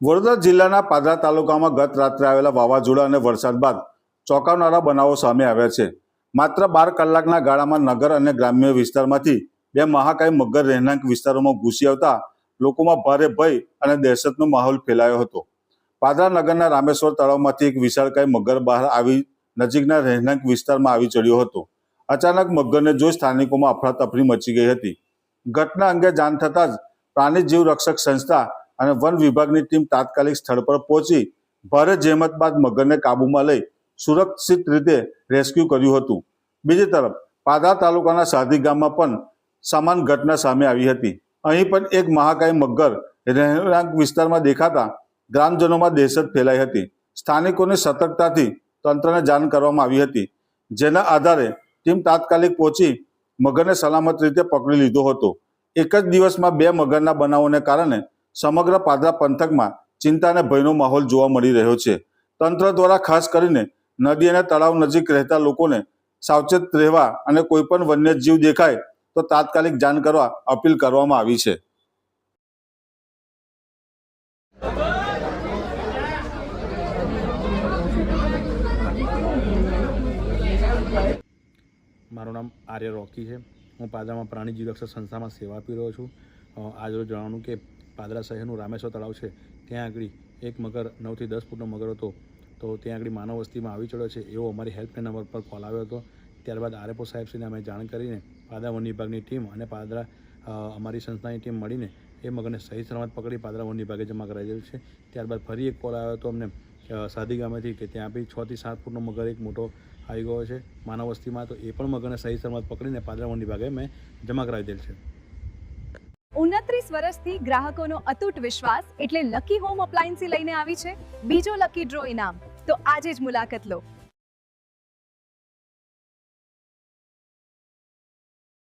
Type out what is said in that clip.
વડોદરા જિલ્લાના પાદરા તાલુકામાં ગત રાત્રે આવેલા વાવાઝોડા અને વરસાદ બાદ ચોંકાવનારા બનાવો સામે આવ્યા છે। માત્ર 12 કલાકના ગાળામાં નગર અને ગ્રામ્ય વિસ્તારમાંથી બે મહાકાય મગર રહેણાંક વિસ્તારોમાં ઘૂસી આવતા લોકોમાં ભારે ભય અને દહેશતનો માહોલ ફેલાયો હતો। પાદરા નગરના રામેશ્વર તળાવમાંથી એક વિશાળકાય મગર બહાર આવી નજીકના રહેણાંક વિસ્તારમાં આવી ચડ્યો હતો। અચાનક મગરને જોઈ સ્થાનિકોમાં અફરાતફરી મચી ગઈ હતી। ઘટના અંગે જાણ થતાં જ પ્રાણી જીવ રક્ષક સંસ્થા અને વન વિભાગની ટીમ તાત્કાલિક સ્થળ પર પહોંચી ભારે જહેમત બાદ મગરને કાબૂમાં લઈ સુરક્ષિત રીતે રેસ્ક્યુ કર્યું હતું। બીજી તરફ પાદરા તાલુકાના સાધી ગામમાં પણ સમાન ઘટના સામે આવી હતી। અહીં પણ એક મહાકાય મગર રહેણાંક વિસ્તારમાં દેખાતા ગ્રામજનોમાં દહેશત ફેલાઈ હતી। સ્થાનિકોની સતર્કતાથી તંત્રને જાણ કરવામાં આવી હતી, જેના આધારે ટીમ તાત્કાલિક પહોંચી મગરને સલામત રીતે પકડી લીધો હતો। એક જ દિવસમાં બે મગરના બનાવોને કારણે સમગ્ર પાદરા પંથકમાં ચિંતા અને ભયનો માહોલ જોવા મળી રહ્યો છે। તંત્ર દ્વારા ખાસ કરીને નદી અને તળાવ નજીક રહેતા લોકોને સાવચેત રહેવા અને કોઈપણ વન્ય જીવ દેખાય તો તાત્કાલિક જાણ કરવા અપીલ કરવામાં આવી છે। મારું નામ આર્ય રોકી છે। હું પાદરામાં પ્રાણી જીવ રક્ષક સંસ્થામાં સેવા આપી રહ્યો છું। આજરોજ જણાવવાનું કે પાદરા શહેરનું રામેશ્વર તળાવ છે, ત્યાં આગળ એક મગર 9 થી 10 ફૂટનો મગર હતો, તો ત્યાં આગળ માનવ વસ્તીમાં આવી ચડ્યો છે એવો અમારી હેલ્પલાઇન નંબર પર કોલ આવ્યો હતો। ત્યારબાદ આરએફઓ સાહેબશ્રીને અમે જાણ કરીને પાદરા વન વિભાગની ટીમ અને પાદરા અમારી સંસ્થાની ટીમ મળીને એ મગરને સહી સલામત પકડી પાદરા વન વિભાગે જમા કરાવી દીધું છે। ત્યારબાદ ફરી એક કોલ આવ્યો હતો અમને સાધી ગામેથી કે ત્યાં બી 6 થી 7 ફૂટનો મગર એક મોટો આવી ગયો છે માનવ વસ્તીમાં, તો એ પણ મગરને સહી સલામત પકડીને પાદરા વન વિભાગે મેં જમા કરાવી દેલ છે। 29 વર્ષથી ગ્રાહકોનો અતૂટ વિશ્વાસ એટલે લકી હોમ અપ્લાયન્સ લઈને આવી છે બીજો લકી ડ્રો ઇનામ, તો આજે જ મુલાકાત લો।